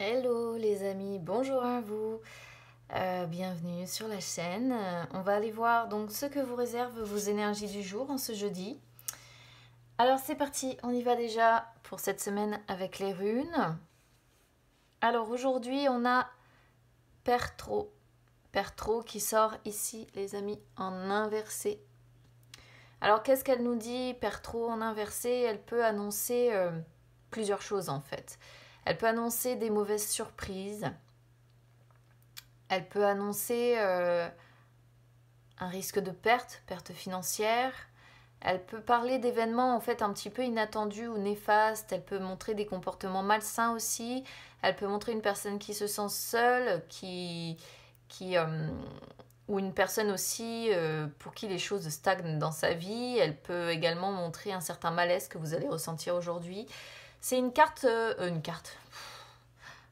Hello les amis, bonjour à vous, bienvenue sur la chaîne. On va aller voir donc ce que vous réservent vos énergies du jour en ce jeudi. Alors c'est parti, on y va déjà pour cette semaine avec les runes. Alors aujourd'hui on a Perthro, Perthro qui sort ici les amis en inversé. Alors qu'est-ce qu'elle nous dit Perthro en inversé? Elle peut annoncer plusieurs choses en fait. Elle peut annoncer des mauvaises surprises. Elle peut annoncer un risque de perte financière. Elle peut parler d'événements en fait un petit peu inattendus ou néfastes. Elle peut montrer des comportements malsains aussi. Elle peut montrer une personne qui se sent seule, ou une personne aussi pour qui les choses stagnent dans sa vie. Elle peut également montrer un certain malaise que vous allez ressentir aujourd'hui. C'est une carte,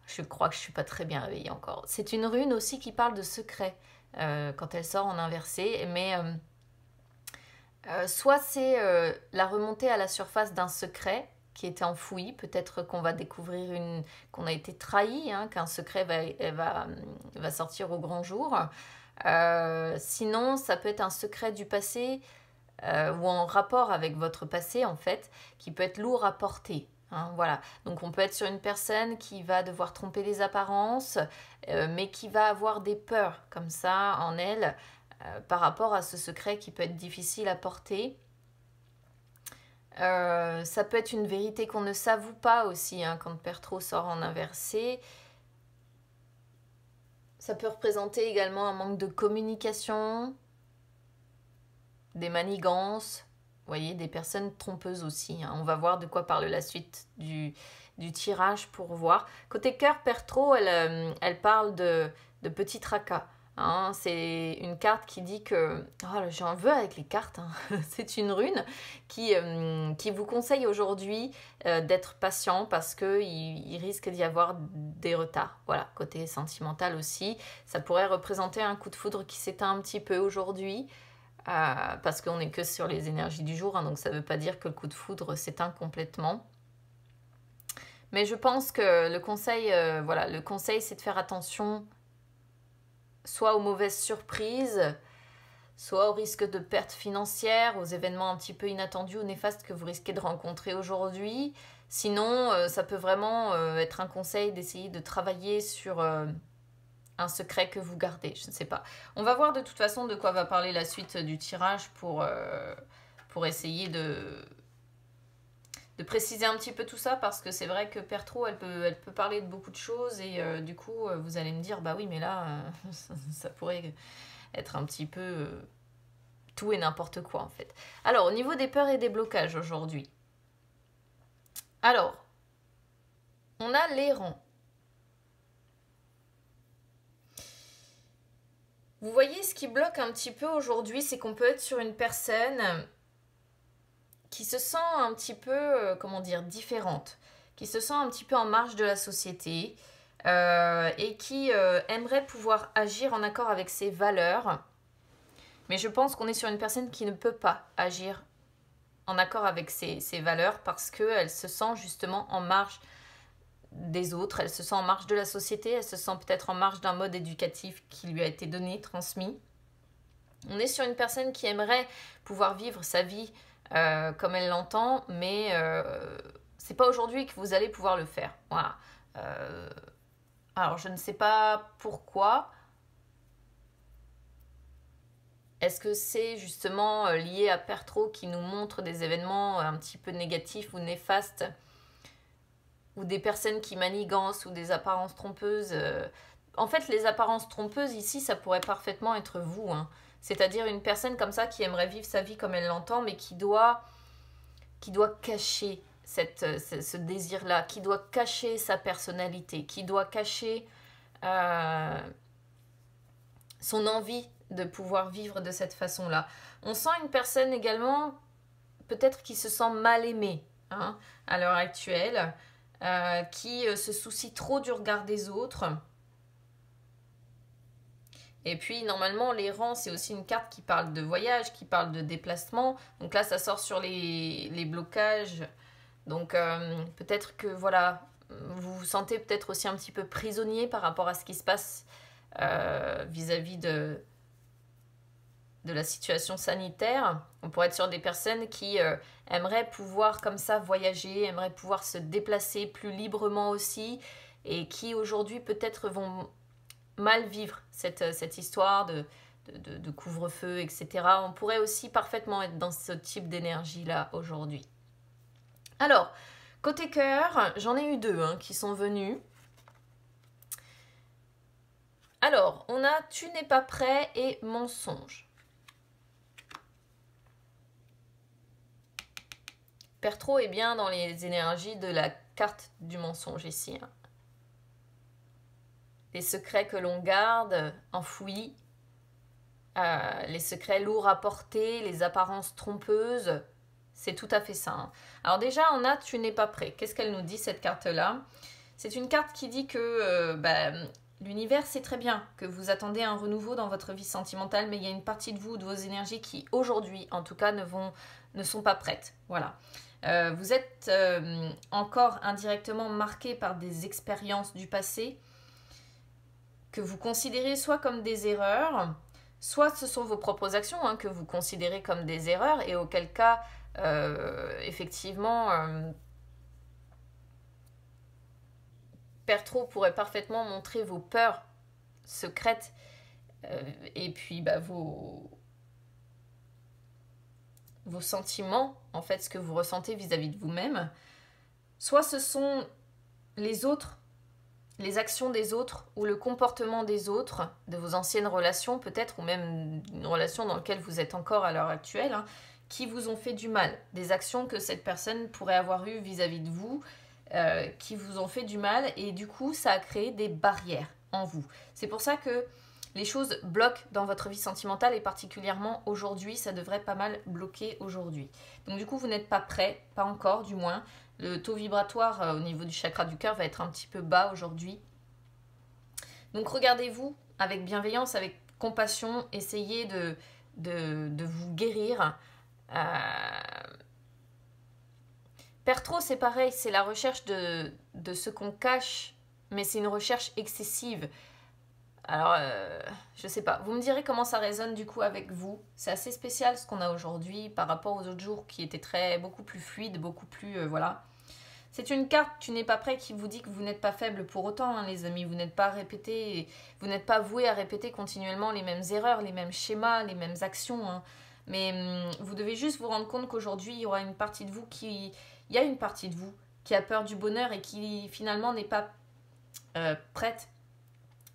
je crois que je ne suis pas très bien réveillée encore. C'est une rune aussi qui parle de secret quand elle sort en inversé. Mais soit c'est la remontée à la surface d'un secret qui était enfoui. Peut-être qu'on va découvrir qu'on a été trahi, hein, qu'un secret va sortir au grand jour. Sinon, ça peut être un secret du passé ou en rapport avec votre passé, en fait, qui peut être lourd à porter. Hein, voilà, donc on peut être sur une personne qui va devoir tromper les apparences, mais qui va avoir des peurs comme ça en elle par rapport à ce secret qui peut être difficile à porter. Ça peut être une vérité qu'on ne s'avoue pas aussi, hein, quand Perthro sort en inversé. Ça peut représenter également un manque de communication, des manigances. Vous voyez, des personnes trompeuses aussi. Hein. On va voir de quoi parle la suite du tirage pour voir. Côté cœur, Perthro, elle parle de petits tracas. Hein. C'est une carte qui dit que... Oh, j'en veux avec les cartes. Hein. C'est une rune qui vous conseille aujourd'hui d'être patient parce qu'il risque d'y avoir des retards. Voilà, côté sentimental aussi. Ça pourrait représenter un coup de foudre qui s'éteint un petit peu aujourd'hui. Parce qu'on n'est que sur les énergies du jour, hein, donc ça ne veut pas dire que le coup de foudre s'éteint complètement. Mais je pense que le conseil c'est de faire attention soit aux mauvaises surprises, soit au risque de perte financière, aux événements un petit peu inattendus ou néfastes que vous risquez de rencontrer aujourd'hui. Sinon, ça peut vraiment être un conseil d'essayer de travailler sur... un secret que vous gardez, je ne sais pas. On va voir de toute façon de quoi va parler la suite du tirage pour essayer de préciser un petit peu tout ça, parce que c'est vrai que Perthro, elle peut parler de beaucoup de choses et du coup, vous allez me dire, bah oui, mais là, ça pourrait être un petit peu tout et n'importe quoi en fait. Alors, au niveau des peurs et des blocages aujourd'hui. Alors, on a l'errant. Vous voyez, ce qui bloque un petit peu aujourd'hui, c'est qu'on peut être sur une personne qui se sent un petit peu, comment dire, différente, qui se sent un petit peu en marge de la société et qui aimerait pouvoir agir en accord avec ses valeurs. Mais je pense qu'on est sur une personne qui ne peut pas agir en accord avec ses valeurs parce qu'elle se sent justement en marge des autres, elle se sent en marge de la société, elle se sent peut-être en marge d'un mode éducatif qui lui a été donné, transmis. On est sur une personne qui aimerait pouvoir vivre sa vie comme elle l'entend, mais c'est pas aujourd'hui que vous allez pouvoir le faire. Voilà. Alors je ne sais pas pourquoi. Est-ce que c'est justement lié à Perthro qui nous montre des événements un petit peu négatifs ou néfastes, ou des personnes qui manigancent ou des apparences trompeuses. En fait, les apparences trompeuses, ici, ça pourrait parfaitement être vous. Hein. C'est-à-dire une personne comme ça qui aimerait vivre sa vie comme elle l'entend, mais qui doit cacher ce désir-là, qui doit cacher sa personnalité, qui doit cacher son envie de pouvoir vivre de cette façon-là. On sent une personne également, peut-être qui se sent mal aimée, hein, à l'heure actuelle, qui se soucie trop du regard des autres. Et puis normalement l'errant, c'est aussi une carte qui parle de voyage, qui parle de déplacement. Donc là ça sort sur les blocages. Donc peut-être que voilà, vous vous sentez peut-être aussi un petit peu prisonnier par rapport à ce qui se passe vis-à-vis de la situation sanitaire. On pourrait être sur des personnes qui aimeraient pouvoir comme ça voyager, aimeraient pouvoir se déplacer plus librement aussi, et qui aujourd'hui peut-être vont mal vivre cette histoire de couvre-feu, etc. On pourrait aussi parfaitement être dans ce type d'énergie-là aujourd'hui. Alors, côté cœur, j'en ai eu deux qui sont venus. Alors, on a « Tu n'es pas prêt » et « Mensonge ». Pertro est bien dans les énergies de la carte du mensonge ici. Les secrets que l'on garde, enfouis, les secrets lourds à porter, les apparences trompeuses, c'est tout à fait ça. Alors déjà, on a « Tu n'es pas prêt ». Qu'est-ce qu'elle nous dit, cette carte-là? C'est une carte qui dit que l'univers sait très bien que vous attendez un renouveau dans votre vie sentimentale, mais il y a une partie de vous, de vos énergies qui, aujourd'hui, en tout cas, ne sont pas prêtes. Voilà. Vous êtes encore indirectement marqué par des expériences du passé que vous considérez soit comme des erreurs, soit ce sont vos propres actions que vous considérez comme des erreurs, et auquel cas, effectivement, Pertro pourrait parfaitement montrer vos peurs secrètes et puis vos sentiments, en fait, ce que vous ressentez vis-à-vis de vous-même. Soit ce sont les autres, les actions des autres ou le comportement des autres, de vos anciennes relations peut-être, ou même une relation dans laquelle vous êtes encore à l'heure actuelle, qui vous ont fait du mal. Des actions que cette personne pourrait avoir eues vis-à-vis de vous, qui vous ont fait du mal, et du coup, ça a créé des barrières en vous. C'est pour ça que les choses bloquent dans votre vie sentimentale, et particulièrement aujourd'hui, ça devrait pas mal bloquer aujourd'hui. Donc du coup, vous n'êtes pas prêt, pas encore du moins. Le taux vibratoire au niveau du chakra du cœur va être un petit peu bas aujourd'hui. Donc regardez-vous avec bienveillance, avec compassion, essayez de vous guérir. Pertro, c'est pareil, c'est la recherche de ce qu'on cache, mais c'est une recherche excessive. Alors, je sais pas. Vous me direz comment ça résonne du coup avec vous. C'est assez spécial ce qu'on a aujourd'hui par rapport aux autres jours qui étaient beaucoup plus fluides, beaucoup plus... voilà. C'est une carte, tu n'es pas prêt, qui vous dit que vous n'êtes pas faible pour autant, les amis. Vous n'êtes pas répété, vous n'êtes pas voué à répéter continuellement les mêmes erreurs, les mêmes schémas, les mêmes actions. Mais vous devez juste vous rendre compte qu'aujourd'hui, il y aura une partie de vous qui... Il y a une partie de vous qui a peur du bonheur et qui finalement n'est pas prête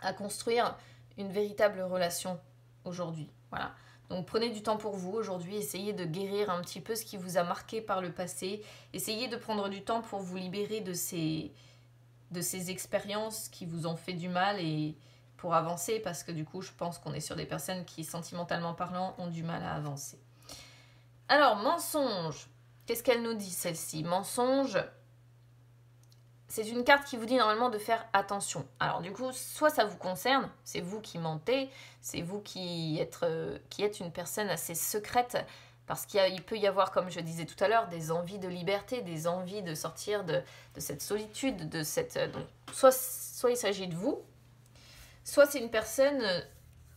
à construire une véritable relation aujourd'hui. Voilà. Donc prenez du temps pour vous aujourd'hui, essayez de guérir un petit peu ce qui vous a marqué par le passé, essayez de prendre du temps pour vous libérer de ces expériences qui vous ont fait du mal et pour avancer, parce que du coup je pense qu'on est sur des personnes qui, sentimentalement parlant, ont du mal à avancer. Alors, mensonge, qu'est-ce qu'elle nous dit celle-ci? Mensonge, c'est une carte qui vous dit normalement de faire attention. Alors du coup, soit ça vous concerne, c'est vous qui mentez, c'est vous qui êtes une personne assez secrète, parce qu'il peut y avoir, comme je disais tout à l'heure, des envies de liberté, des envies de sortir de cette solitude, de cette... Donc, soit il s'agit de vous, soit c'est une personne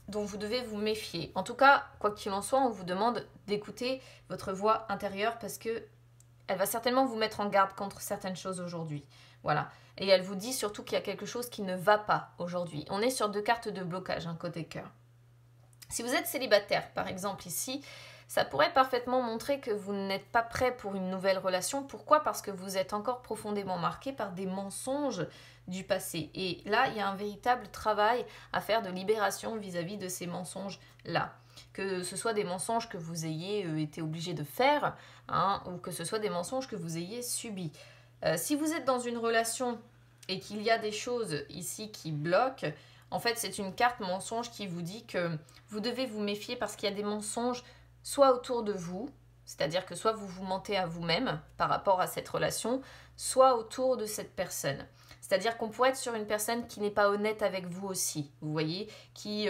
dont vous devez vous méfier. En tout cas, quoi qu'il en soit, on vous demande d'écouter votre voix intérieure, parce que elle va certainement vous mettre en garde contre certaines choses aujourd'hui. Voilà. Et elle vous dit surtout qu'il y a quelque chose qui ne va pas aujourd'hui. On est sur deux cartes de blocage, côté cœur. Si vous êtes célibataire, par exemple, ici, ça pourrait parfaitement montrer que vous n'êtes pas prêt pour une nouvelle relation. Pourquoi? Parce que vous êtes encore profondément marqué par des mensonges du passé. Et là, il y a un véritable travail à faire de libération vis-à-vis de ces mensonges-là. Que ce soit des mensonges que vous ayez été obligé de faire, ou que ce soit des mensonges que vous ayez subis. Si vous êtes dans une relation et qu'il y a des choses ici qui bloquent, en fait, c'est une carte mensonge qui vous dit que vous devez vous méfier, parce qu'il y a des mensonges soit autour de vous, c'est-à-dire que soit vous vous mentez à vous-même par rapport à cette relation, soit autour de cette personne. C'est-à-dire qu'on pourrait être sur une personne qui n'est pas honnête avec vous aussi, vous voyez, qui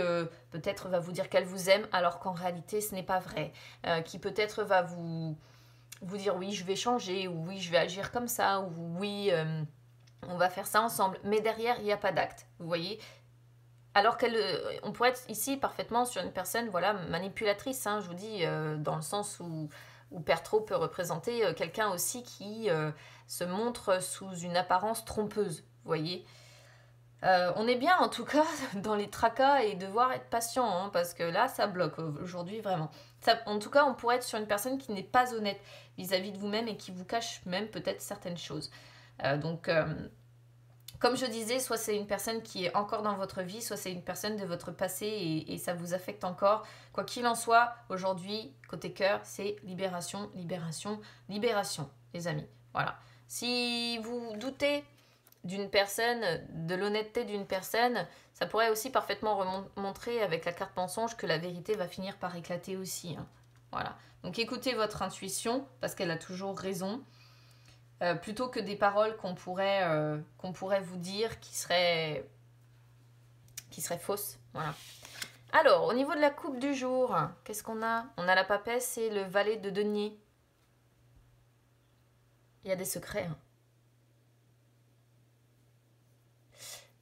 peut-être va vous dire qu'elle vous aime alors qu'en réalité ce n'est pas vrai, qui peut-être va vous dire oui je vais changer, ou oui je vais agir comme ça, ou oui on va faire ça ensemble. Mais derrière, il n'y a pas d'acte, vous voyez. Alors on pourrait être ici parfaitement sur une personne, voilà, manipulatrice, hein, je vous dis, dans le sens où Père Trop peut représenter quelqu'un aussi qui se montre sous une apparence trompeuse, vous voyez. On est bien en tout cas dans les tracas et devoir être patient, hein, parce que là ça bloque aujourd'hui vraiment. En tout cas, on pourrait être sur une personne qui n'est pas honnête vis-à-vis de vous-même et qui vous cache même peut-être certaines choses. Donc, comme je disais, soit c'est une personne qui est encore dans votre vie, soit c'est une personne de votre passé et ça vous affecte encore. Quoi qu'il en soit, aujourd'hui, côté cœur, c'est libération, libération, libération, les amis. Voilà. Si vous doutez d'une personne, de l'honnêteté d'une personne, ça pourrait aussi parfaitement montrer avec la carte mensonge que la vérité va finir par éclater aussi, hein. Voilà. Donc écoutez votre intuition, parce qu'elle a toujours raison, plutôt que des paroles qu'on pourrait vous dire qui seraient fausses. Voilà. Alors, au niveau de la coupe du jour, qu'est-ce qu'on a? On a la papesse et le valet de denier. Il y a des secrets, hein.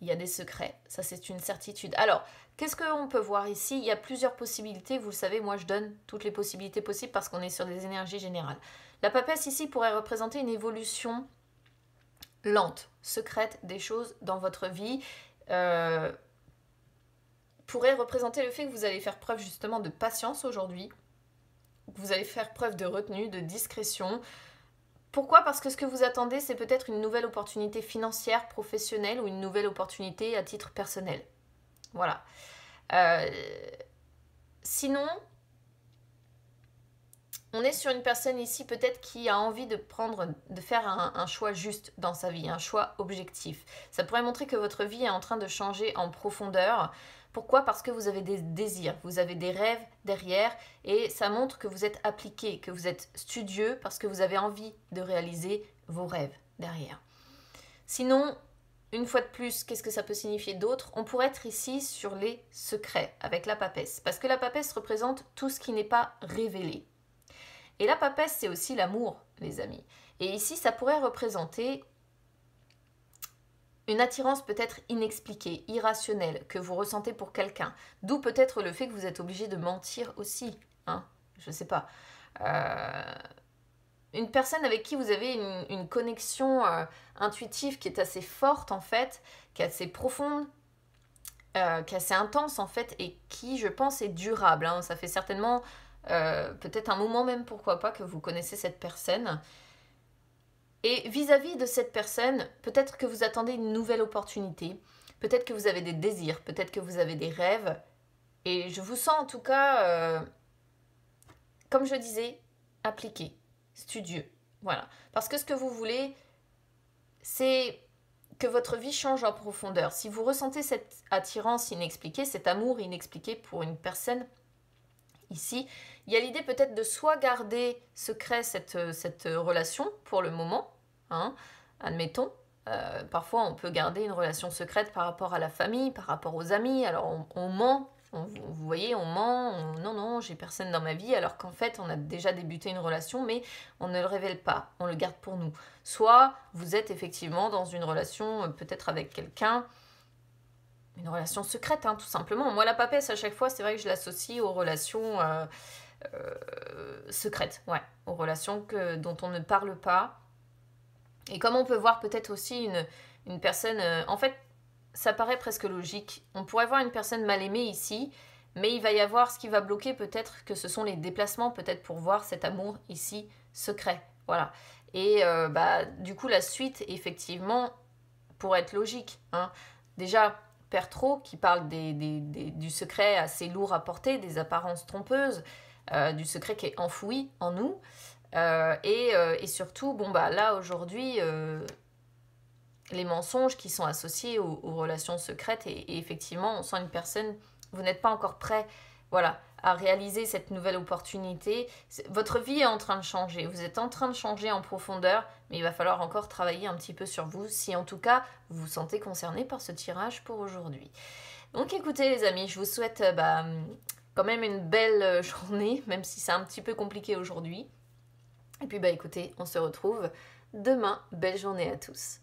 Il y a des secrets, ça c'est une certitude. Alors, qu'est-ce qu'on peut voir ici? Il y a plusieurs possibilités, vous le savez, moi je donne toutes les possibilités possibles parce qu'on est sur des énergies générales. La papesse ici pourrait représenter une évolution lente, secrète des choses dans votre vie. Pourrait représenter le fait que vous allez faire preuve justement de patience aujourd'hui, que vous allez faire preuve de retenue, de discrétion. Pourquoi? Parce que ce que vous attendez, c'est peut-être une nouvelle opportunité financière, professionnelle ou une nouvelle opportunité à titre personnel. Voilà. Sinon, on est sur une personne ici peut-être qui a envie de faire un choix juste dans sa vie, un choix objectif. Ça pourrait montrer que votre vie est en train de changer en profondeur. Pourquoi? Parce que vous avez des désirs, vous avez des rêves derrière et ça montre que vous êtes appliqué, que vous êtes studieux parce que vous avez envie de réaliser vos rêves derrière. Sinon, une fois de plus, qu'est-ce que ça peut signifier d'autre? On pourrait être ici sur les secrets avec la papesse parce que la papesse représente tout ce qui n'est pas révélé. Et la papesse, c'est aussi l'amour, les amis. Et ici, ça pourrait représenter une attirance peut-être inexpliquée, irrationnelle, que vous ressentez pour quelqu'un. D'où peut-être le fait que vous êtes obligé de mentir aussi. Hein, je ne sais pas. Une personne avec qui vous avez une connexion intuitive qui est assez forte, en fait, qui est assez profonde, qui est assez intense, en fait, et qui, je pense, est durable. Hein. Ça fait certainement peut-être un moment même, pourquoi pas, que vous connaissez cette personne. Et vis-à-vis de cette personne, peut-être que vous attendez une nouvelle opportunité, peut-être que vous avez des désirs, peut-être que vous avez des rêves. Et je vous sens en tout cas, comme je disais, appliqué, studieux. Voilà. Parce que ce que vous voulez, c'est que votre vie change en profondeur. Si vous ressentez cette attirance inexpliquée, cet amour inexpliqué pour une personne, ici, il y a l'idée peut-être de soit garder secret cette relation pour le moment, hein, admettons. Parfois, on peut garder une relation secrète par rapport à la famille, par rapport aux amis. Alors, on ment. Vous voyez, on ment. Non, j'ai personne dans ma vie. Alors qu'en fait, on a déjà débuté une relation, mais on ne le révèle pas. On le garde pour nous. Soit vous êtes effectivement dans une relation peut-être avec quelqu'un, une relation secrète, hein, tout simplement. Moi, la papesse, à chaque fois, c'est vrai que je l'associe aux relations secrètes, ouais, aux relations dont on ne parle pas. Et comme on peut voir peut-être aussi une personne... en fait, ça paraît presque logique. On pourrait voir une personne mal aimée ici, mais il va y avoir ce qui va bloquer peut-être que ce sont les déplacements, peut-être pour voir cet amour ici secret. Voilà. Et du coup, la suite, effectivement, pourrait être logique. Hein. Déjà, Père Trop, qui parle du secret assez lourd à porter, des apparences trompeuses, du secret qui est enfoui en nous. Et surtout, bon bah là aujourd'hui, les mensonges qui sont associés aux relations secrètes et effectivement, on sent une personne, vous n'êtes pas encore prêt, voilà, à réaliser cette nouvelle opportunité. Votre vie est en train de changer, vous êtes en train de changer en profondeur, mais il va falloir encore travailler un petit peu sur vous, si en tout cas vous vous sentez concerné par ce tirage pour aujourd'hui. Donc écoutez les amis, je vous souhaite quand même une belle journée, même si c'est un petit peu compliqué aujourd'hui. Et puis écoutez, on se retrouve demain. Belle journée à tous.